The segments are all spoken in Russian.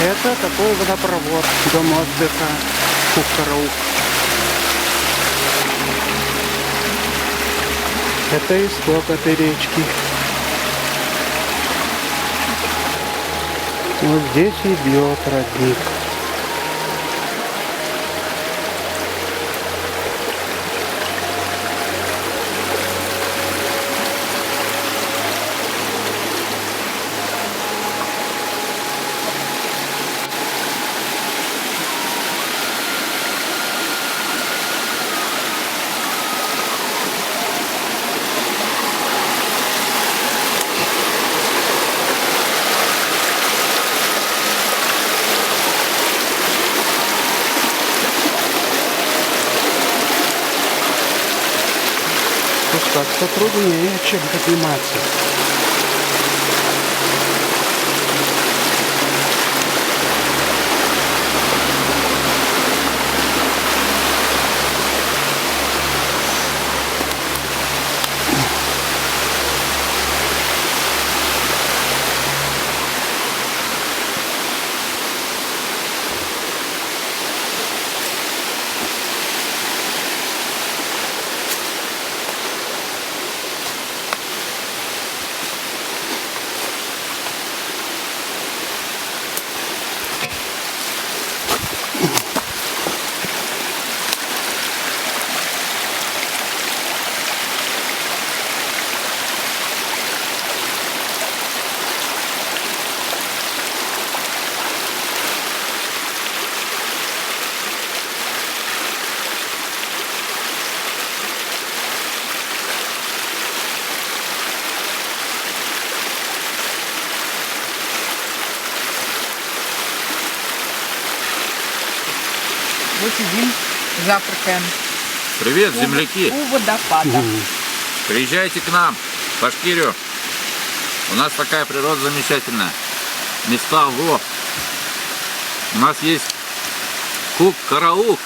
Это такой водопровод, дом отдыха Кук-Караук. Это исток этой речки. Вот здесь и бьет родник. Спускаться труднее, чем подниматься. Вот сидим, завтракаем. Привет, земляки! У водопада. Приезжайте к нам, в Башкирию. У нас такая природа замечательная. Места во. У нас есть Кук-Караук.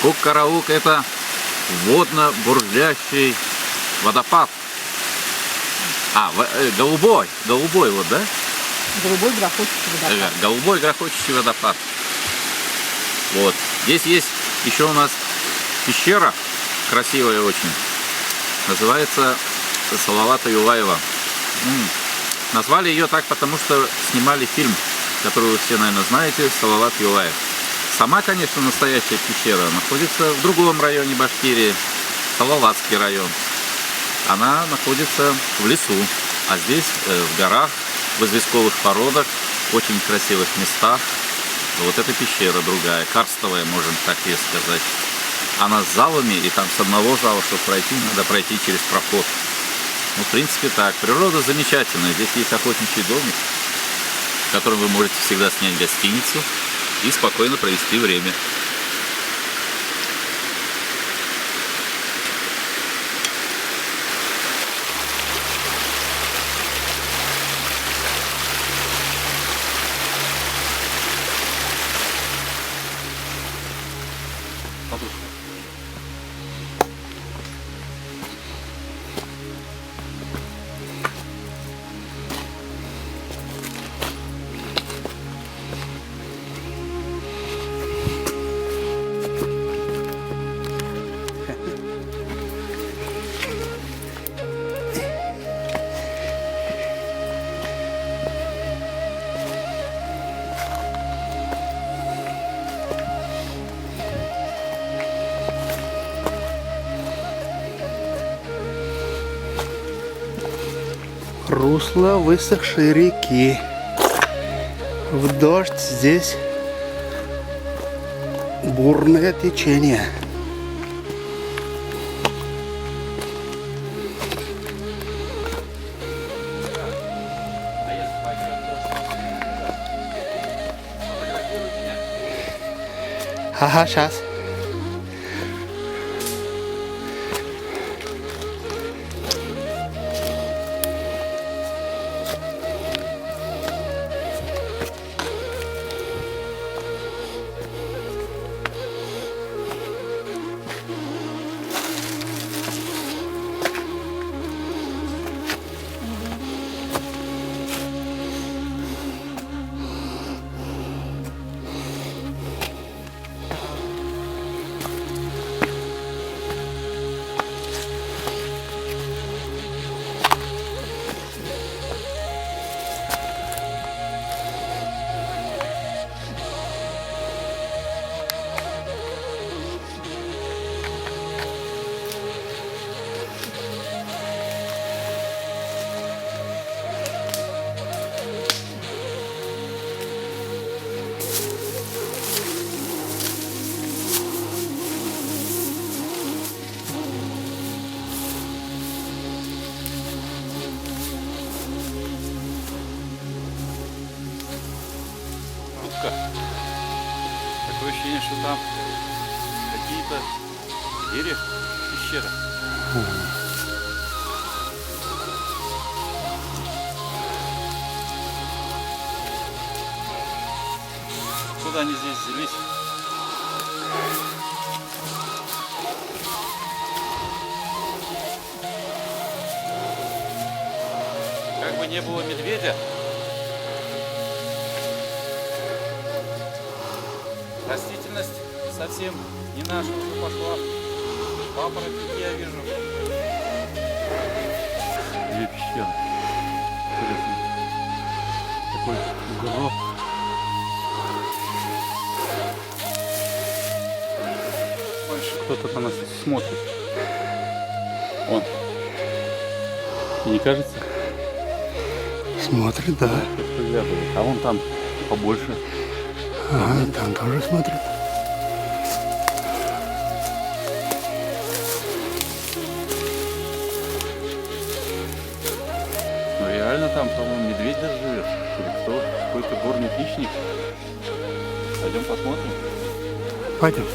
Кук-Караук — это водно-бурлящий водопад. Голубой вот, да? Голубой грохочущий водопад. Голубой грохочущий водопад. Вот. Здесь есть еще у нас пещера, красивая очень. Называется Салавата Юлаева. Назвали ее так, потому что снимали фильм, который вы все, наверное, знаете, Салават Юлаев. Сама, конечно, настоящая пещера находится в другом районе Башкирии, Салаватский район. Она находится в лесу, а здесь в горах, в известковых породах, очень красивых местах. Вот эта пещера другая, карстовая, можем так и сказать. Она с залами, и там с одного зала, чтобы пройти, надо пройти через проход. Ну, в принципе, так. Природа замечательная. Здесь есть охотничий домик, в котором вы можете всегда снять гостиницу и спокойно провести время. Русло высохшей реки. В дождь здесь бурное течение. Ага, сейчас. Такое ощущение, что там какие-то двери, пещеры. Откуда они здесь взялись? Как бы не было медведя, растительность совсем не наша уже пошла. Папоротники я вижу. Две пещеры. Интересно. Такой гроб. Больше кто-то на нас смотрит. Он. И не кажется? Смотрит, да. Подглядывает. А вон там побольше. Ага, там тоже смотрит. Ну реально там, по-моему, медведь даже живет. Или кто? Какой-то горный хищник. Пойдем посмотрим. Пойдем.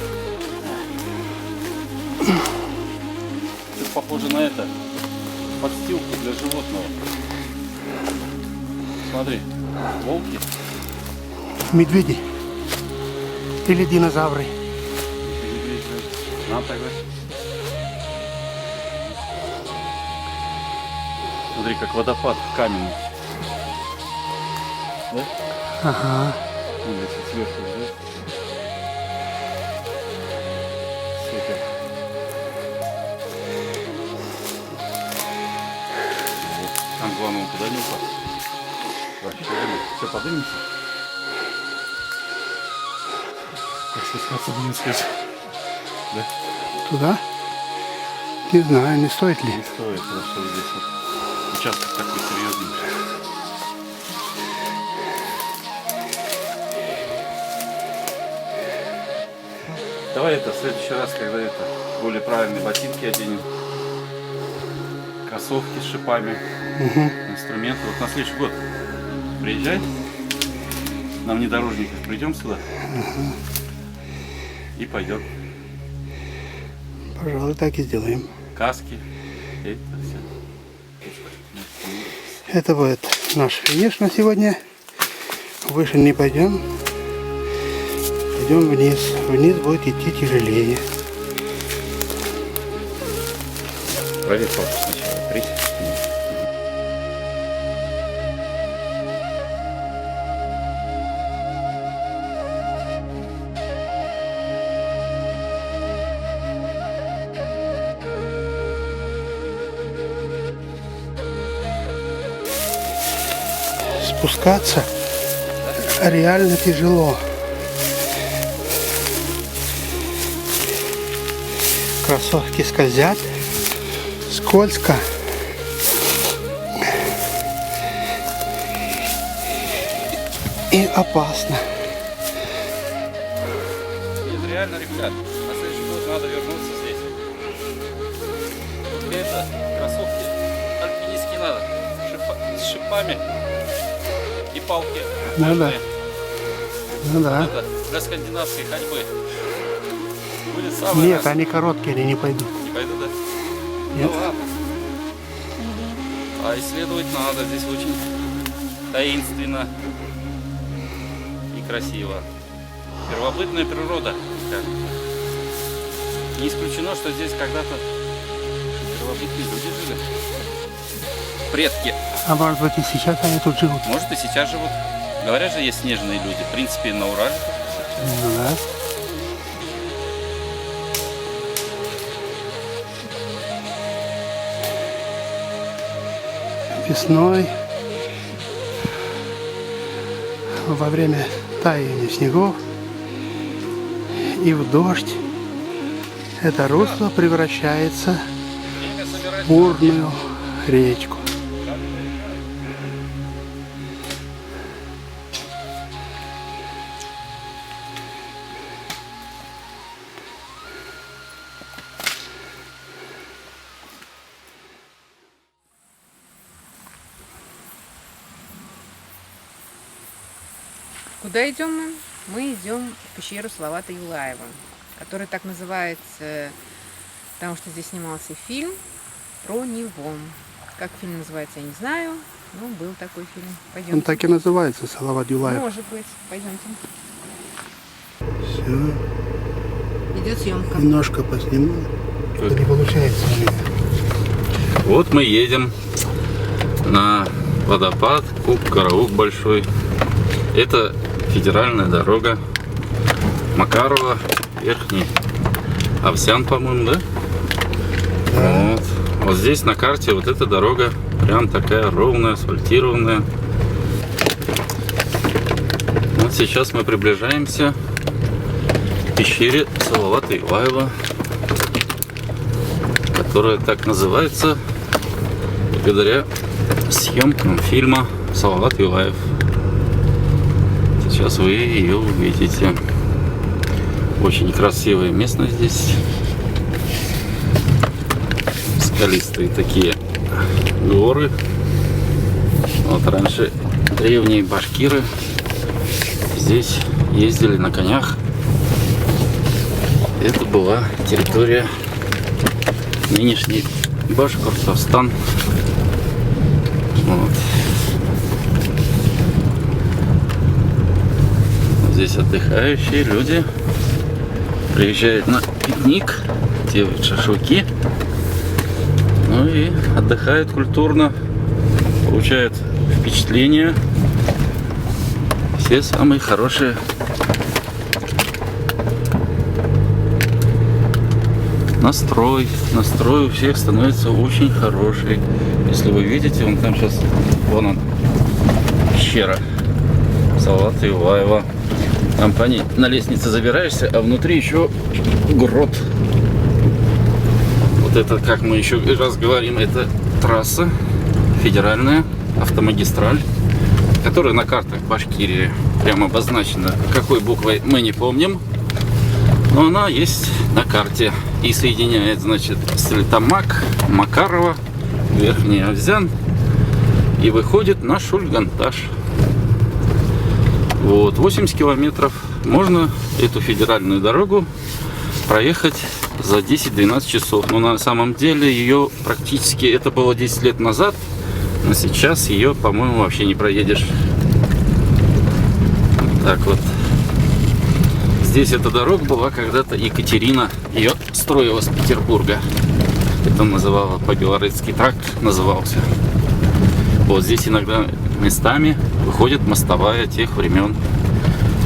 Это похоже на это. Подстилку для животного. Смотри, волки. Медведи. Или динозавры. Нам тогда. Смотри, как водопад каменный. Да? Ага. Ну, если сверху, да? Супер. Вот. Там главное, он туда не упасть. Вообще, все поднимется. Как спускаться будем, скажи. Да? Туда? Не знаю, не стоит ли. Не стоит, потому что здесь вот участок такой серьезный. Давай это в следующий раз, когда это более правильные ботинки оденем, кроссовки с шипами, инструменты. Вот на следующий год приезжай, на внедорожниках придем сюда и пойдем. Пожалуй, так и сделаем. Каски, это все. Это будет наш финиш на сегодня. Выше не пойдем. Пойдем вниз. Вниз будет идти тяжелее. Проверь палку сначала. 30. Спускаться реально тяжело. Кроссовки скользят. Скользко. И опасно. Нет, реально, ребят, на следующий год надо вернуться здесь. Для этого кроссовки альпинистские надо. С шипами и палки. Ну да. Ну да. Это для скандинавской ходьбы. Будет самый Нет, раз. они короткие, они не пойдут. Не пойду, да? Нет. Ну ладно. А исследовать надо. Здесь очень таинственно и красиво. Первобытная природа. Не исключено, что здесь когда-то первобытные люди жили. Предки. А может быть и сейчас они тут живут. Может и сейчас живут. Говорят же, есть снежные люди. В принципе, на Урале. Ну да. Весной, во время таяния снегов и в дождь это русло превращается в бурную речку. Куда идем мы? Мы идем в пещеру Салавата Юлаева, которая так называется, потому что здесь снимался фильм про него. Как фильм называется, я не знаю, но был такой фильм. Он Пойдемте. так и называется, Салават Юлаев. Может быть, пойдемте. Все, Идет съемка. немножко поснимал. Это не получается у меня. Вот мы едем на водопад Куб-Караук большой. Это федеральная дорога Макарова, Верхний Овсян, по-моему, да? Да. Вот здесь на карте вот эта дорога прям такая ровная, асфальтированная. Вот сейчас мы приближаемся к пещере Салавата Юлаева, которая так называется благодаря съемкам фильма Салават Юлаев. Сейчас вы ее увидите. Очень красивая местность здесь. Скалистые такие горы. Вот раньше древние башкиры здесь ездили на конях. Это была территория нынешний Башкортостан. Вот. Здесь отдыхающие люди приезжают на пикник, делают шашлыки, ну и отдыхают культурно, получают впечатления. Все самые хорошие. Настрой у всех становится очень хороший. Если вы видите, вон там сейчас, вон он, пещера Салавата Юлаева. Там по ней на лестнице забираешься, а внутри еще грот. Вот это, как мы еще раз говорим, это трасса федеральная, автомагистраль, которая на картах Башкирии прямо обозначена. Какой буквой мы не помним, но она есть на карте и соединяет, значит, Стерлитамак, Макарова, Верхний Овсян и выходит на Шульганташ. Вот, 80 километров. Можно эту федеральную дорогу проехать за 10-12 часов. Но на самом деле ее практически, это было 10 лет назад, но сейчас ее, по-моему, вообще не проедешь. Вот так вот. Здесь эта дорога была когда-то Екатерина, ее строила с Петербурга. Это называла по-белорусски тракт назывался. Вот здесь иногда местами выходит мостовая тех времен.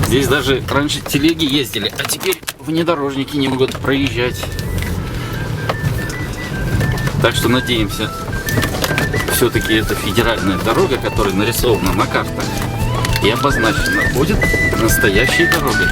Здесь даже раньше телеги ездили, а теперь внедорожники не могут проезжать. Так что надеемся, все-таки это федеральная дорога, которая нарисована на картах и обозначена, будет настоящей дорогой.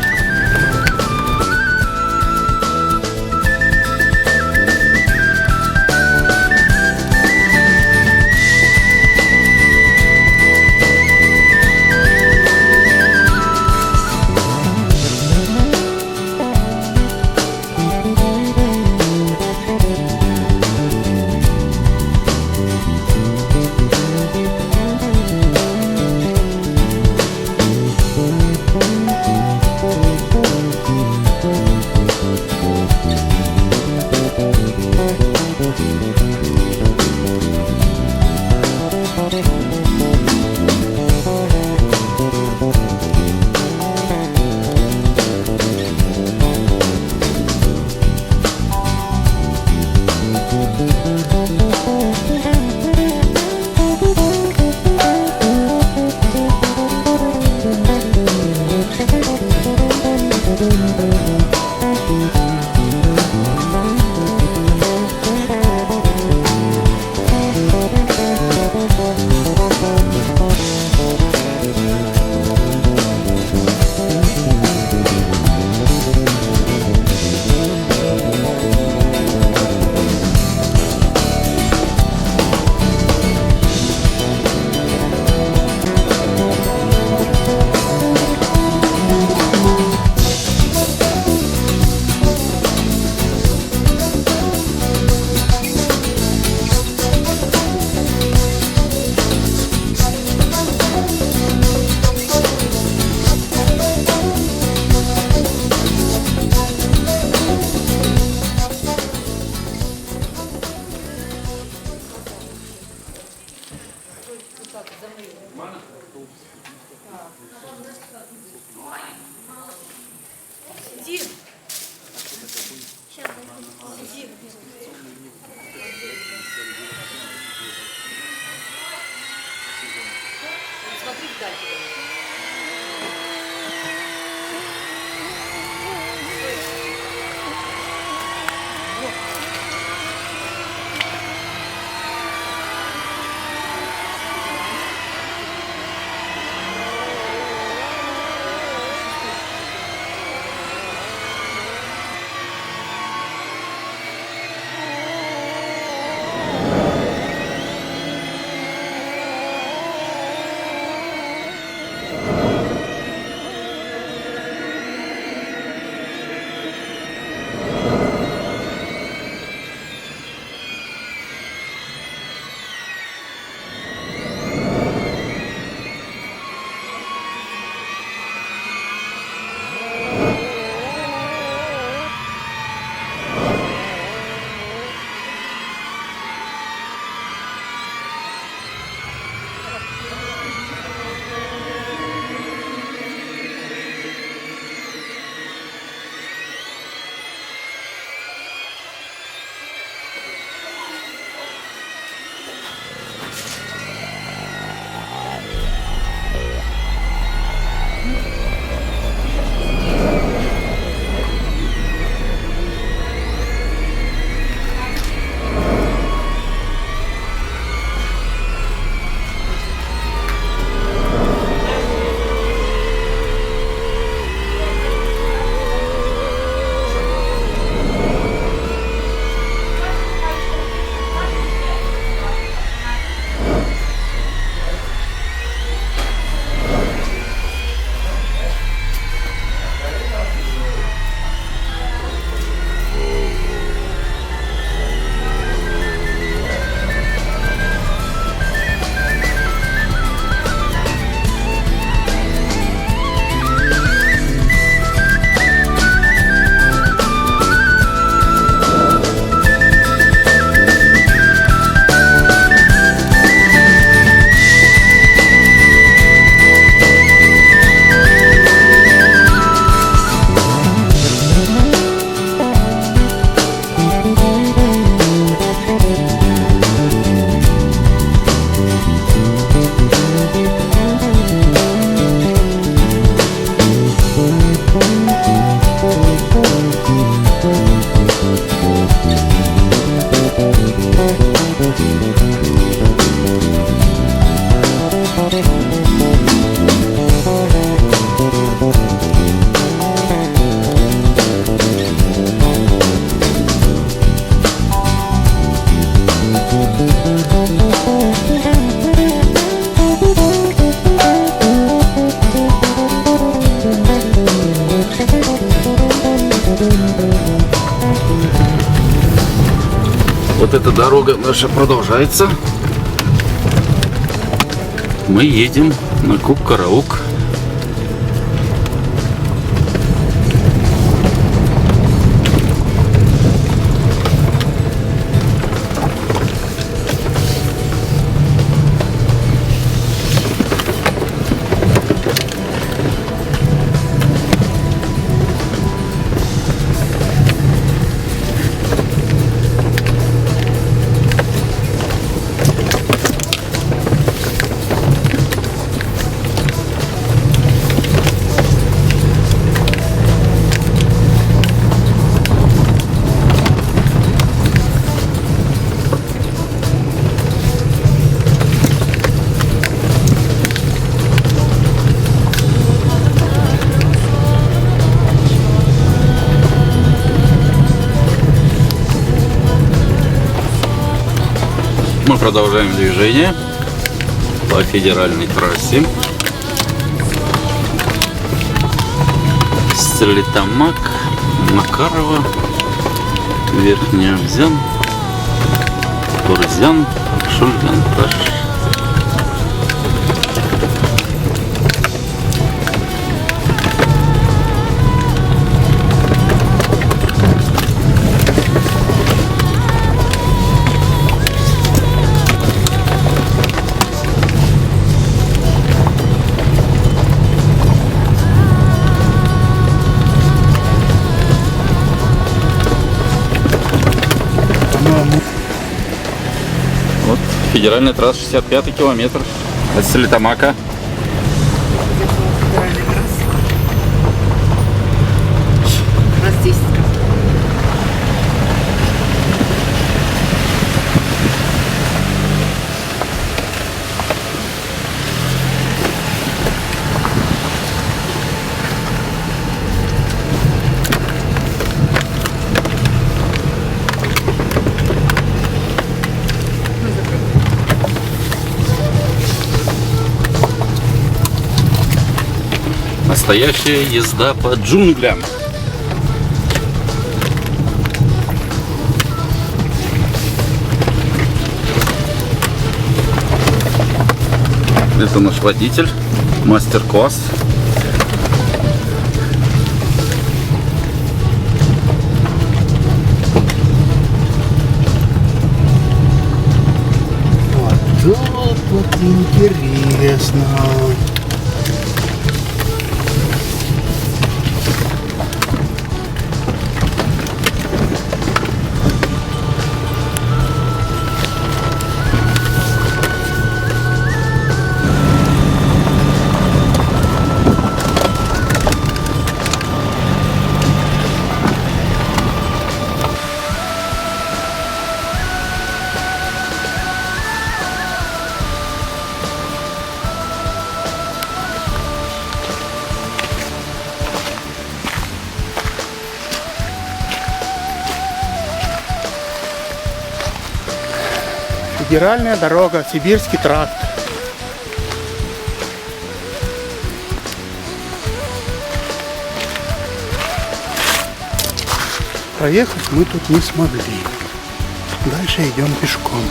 Вот эта дорога наша продолжается. Мы едем на Кук-Караук. Мы продолжаем движение по федеральной трассе. Стерлитамак, Макарова, Верхний Обзян, Турзян, Шульганташ. Федеральная трасса 65-й километр. Это Стерлитамака. Федеральный трасс. Раз 10 раз. Настоящая езда по джунглям. Это наш водитель. Мастер-класс. Вот тут вот интересно. Федеральная дорога, Сибирский тракт. Проехать мы тут не смогли. Дальше идем пешком.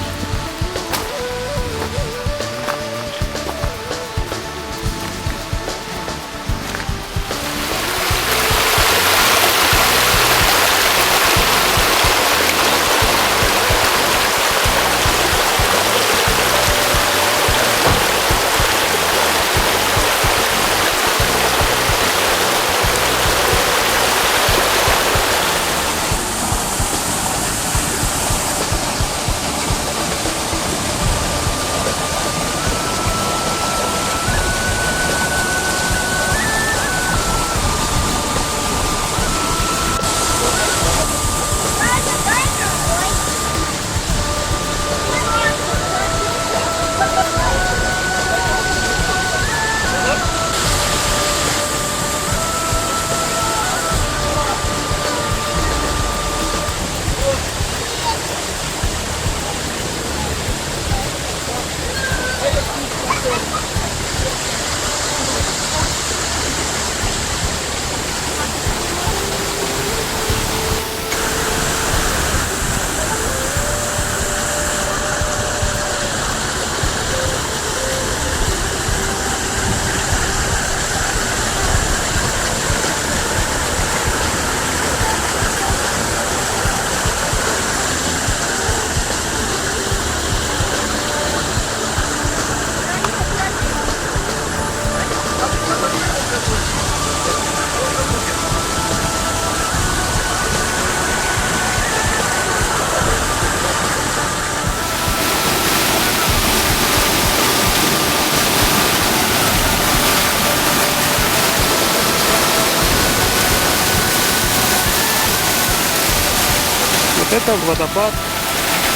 Вот это водопад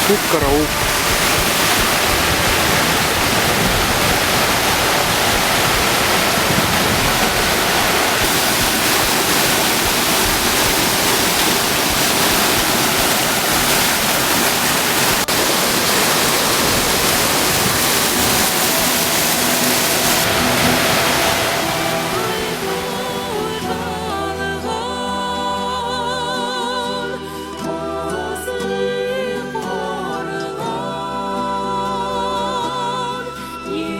Куп-Караук.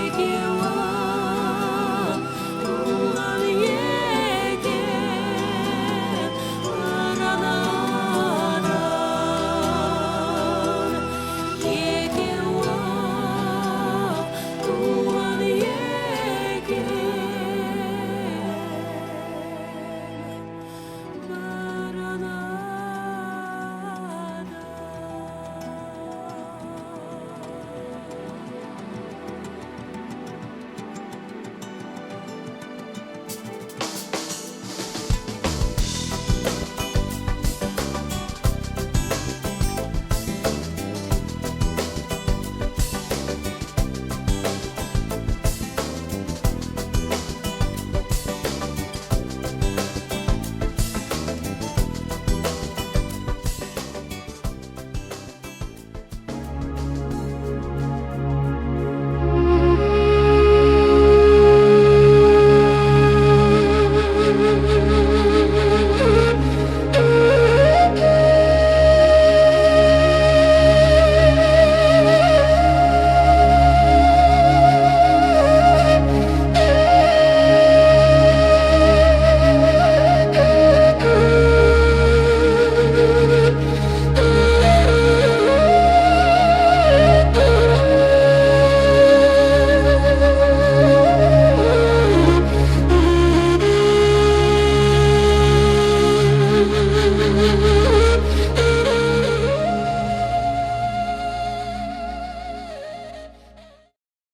После